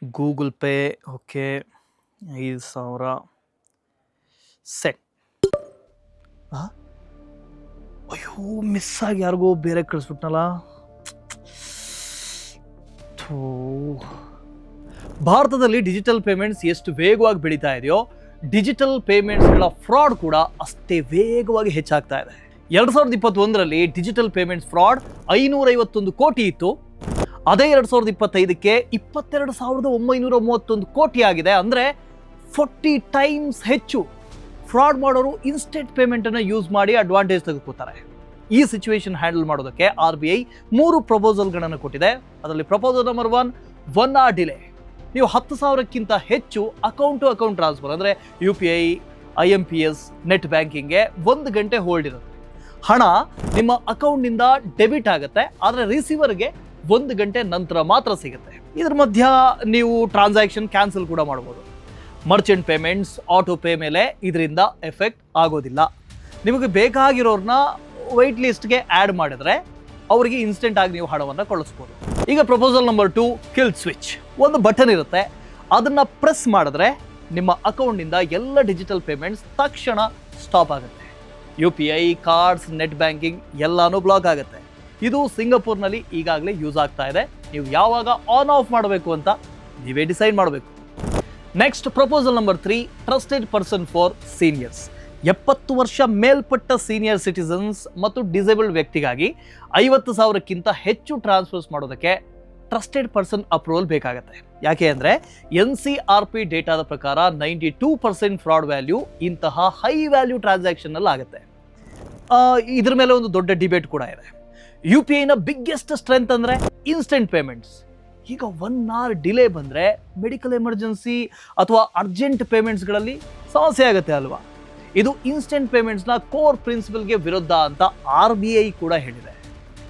Google pay okay 5,000 set. ಅಯ್ಯೋ miss ಆಗಿ ಯಾರಿಗೋ ಬೇರೆ ಕಳಿಸ್ಬಿಟ್ನಲ್ಲ. ಭಾರತದಲ್ಲಿ ಡಿಜಿಟಲ್ ಪೇಮೆಂಟ್ಸ್ ಎಷ್ಟು ವೇಗವಾಗಿ ಬೆಳೀತಾ ಇದೆಯೋ ಡಿಜಿಟಲ್ ಪೇಮೆಂಟ್ಸ್ಗಳ ಫ್ರಾಡ್ ಕೂಡ ಅಷ್ಟೇ ವೇಗವಾಗಿ ಹೆಚ್ಚಾಗ್ತಾ ಇದೆ. 2021ರಲ್ಲಿ ಡಿಜಿಟಲ್ ಪೇಮೆಂಟ್ಸ್ ಫ್ರಾಡ್ 551 ಕೋಟಿ ಇತ್ತು. ಅದೇ 2025ಕ್ಕೆ 22,931 ಕೋಟಿ ಆಗಿದೆ. ಅಂದರೆ 40 ಟೈಮ್ಸ್ ಹೆಚ್ಚು. ಫ್ರಾಡ್ ಮಾಡೋರು ಇನ್ಸ್ಟೆಂಟ್ ಪೇಮೆಂಟನ್ನು ಯೂಸ್ ಮಾಡಿ ಅಡ್ವಾಂಟೇಜ್ ತೆಗೆದುಕೊತಾರೆ. ಈ ಸಿಚುವೇಶನ್ ಹ್ಯಾಂಡಲ್ ಮಾಡೋದಕ್ಕೆ RBI 3 ಪ್ರಪೋಸಲ್ಗಳನ್ನು ಕೊಟ್ಟಿದೆ. ಅದರಲ್ಲಿ ಪ್ರಪೋಸಲ್ ನಂಬರ್ 1 hour ಡಿಲೇ. ನೀವು 10,000ಕ್ಕಿಂತ ಹೆಚ್ಚು ಅಕೌಂಟ್ ಟು ಅಕೌಂಟ್ ಟ್ರಾನ್ಸ್ಫರ್ ಅಂದರೆ UPI, IMPS, ನೆಟ್ ಬ್ಯಾಂಕಿಂಗ್ಗೆ 1 ಗಂಟೆ ಹೋಲ್ಡ್ ಇರುತ್ತೆ. ಹಣ ನಿಮ್ಮ ಅಕೌಂಟ್ನಿಂದ ಡೆಬಿಟ್ ಆಗುತ್ತೆ, ಆದರೆ ರಿಸೀವರ್ಗೆ 1 ಗಂಟೆ ನಂತರ ಮಾತ್ರ ಸಿಗುತ್ತೆ. ಇದ್ರ ಮಧ್ಯ ನೀವು ಟ್ರಾನ್ಸಾಕ್ಷನ್ ಕ್ಯಾನ್ಸಲ್ ಕೂಡ ಮಾಡ್ಬೋದು. ಮರ್ಚೆಂಟ್ ಪೇಮೆಂಟ್ಸ್, ಆಟೋ ಪೇ ಮೇಲೆ ಇದರಿಂದ ಎಫೆಕ್ಟ್ ಆಗೋದಿಲ್ಲ. ನಿಮಗೆ ಬೇಕಾಗಿರೋರನ್ನ ವೈಟ್ ಲಿಸ್ಟ್ಗೆ ಆ್ಯಡ್ ಮಾಡಿದ್ರೆ ಅವರಿಗೆ ಇನ್ಸ್ಟೆಂಟ್ ಆಗಿ ನೀವು ಹಣವನ್ನು ಕಳಿಸ್ಬೋದು. ಈಗ ಪ್ರಪೋಸಲ್ ನಂಬರ್ 2 ಕಿಲ್ ಸ್ವಿಚ್. ಒಂದು ಬಟನ್ ಇರುತ್ತೆ, ಅದನ್ನು ಪ್ರೆಸ್ ಮಾಡಿದ್ರೆ ನಿಮ್ಮ ಅಕೌಂಟ್ನಿಂದ ಎಲ್ಲ ಡಿಜಿಟಲ್ ಪೇಮೆಂಟ್ಸ್ ತಕ್ಷಣ ಸ್ಟಾಪ್ ಆಗುತ್ತೆ. UPI, ಕಾರ್ಡ್ಸ್, ನೆಟ್ ಬ್ಯಾಂಕಿಂಗ್ ಎಲ್ಲಾನು ಬ್ಲಾಕ್ ಆಗುತ್ತೆ. ಇದು ಸಿಂಗಪೂರ್ನಲ್ಲಿ ಈಗಾಗಲೇ ಯೂಸ್ ಆಗ್ತಾ ಇದೆ. ನೀವು ಯಾವಾಗ ಆನ್ ಆಫ್ ಮಾಡಬೇಕು ಅಂತ ನೀವೇ ಡಿಸೈಡ್ ಮಾಡಬೇಕು. Next proposal number 3 trusted person for seniors. 70 ವರ್ಷ ಮೇಲ್ಪಟ್ಟ ಸೀನಿಯರ್ ಸಿಟಿಸನ್ಸ್ ಮತ್ತು ಡಿಸೇಬಲ್ಡ್ ವ್ಯಕ್ತಿಗಾಗಿ 50,000ಕ್ಕಿಂತ ಹೆಚ್ಚು ಟ್ರಾನ್ಸ್ಫರ್ಸ್ ಮಾಡೋದಕ್ಕೆ ಟ್ರಸ್ಟೆಡ್ ಪರ್ಸನ್ ಅಪ್ರೂವಲ್ ಬೇಕಾಗುತ್ತೆ. ಯಾಕೆ ಅಂದರೆ NCRP ಡೇಟಾದ ಪ್ರಕಾರ 92% ಫ್ರಾಡ್ ವ್ಯಾಲ್ಯೂ ಇಂತಹ ಹೈ ವ್ಯಾಲ್ಯೂ ಟ್ರಾನ್ಸಾಕ್ಷನ್ನಲ್ಲಿ ಆಗುತ್ತೆ. ಇದ್ರ ಮೇಲೆ ಒಂದು ದೊಡ್ಡ ಡಿಬೇಟ್ ಕೂಡ ಇದೆ. UPIನ ಬಿಗ್ಗೆಸ್ಟ್ ಸ್ಟ್ರೆಂತ್ ಅಂದರೆ ಇನ್ಸ್ಟೆಂಟ್ ಪೇಮೆಂಟ್ಸ್. ಈಗ 1 hour ಡಿಲೇ ಬಂದರೆ ಮೆಡಿಕಲ್ ಎಮರ್ಜೆನ್ಸಿ ಅಥವಾ ಅರ್ಜೆಂಟ್ ಪೇಮೆಂಟ್ಸ್ಗಳಲ್ಲಿ ಸಮಸ್ಯೆ ಆಗುತ್ತೆ ಅಲ್ವಾ. ಇದು ಇನ್ಸ್ಟೆಂಟ್ ಪೇಮೆಂಟ್ಸ್ನ ಕೋರ್ ಪ್ರಿನ್ಸಿಪಲ್ಗೆ ವಿರುದ್ಧ ಅಂತ RBI ಕೂಡ ಹೇಳಿದೆ.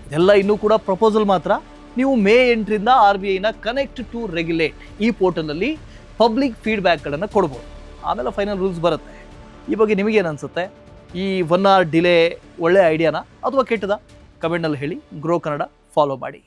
ಇದೆಲ್ಲ ಇನ್ನೂ ಕೂಡ ಪ್ರಪೋಸಲ್ ಮಾತ್ರ. ನೀವು May 8ರಿಂದ RBIನ ಕನೆಕ್ಟ್ ಟು ರೆಗ್ಯುಲೇಟ್ ಈ ಪೋರ್ಟಲಲ್ಲಿ ಪಬ್ಲಿಕ್ ಫೀಡ್ಬ್ಯಾಕ್ಗಳನ್ನು ಕೊಡ್ಬೋದು. ಆಮೇಲೆ ಫೈನಲ್ ರೂಲ್ಸ್ ಬರುತ್ತೆ. ಈ ಬಗ್ಗೆ ನಿಮಗೇನು ಅನಿಸುತ್ತೆ? ಈ 1 hour ಡಿಲೇ ಒಳ್ಳೆ ಐಡಿಯಾನಾ ಅಥವಾ ಕೆಟ್ಟದ? ಕಮೆಂಟ್ನಲ್ಲಿ ಹೇಳಿ. ಗ್ರೋ ಕನ್ನಡ ಫಾಲೋ ಮಾಡಿ.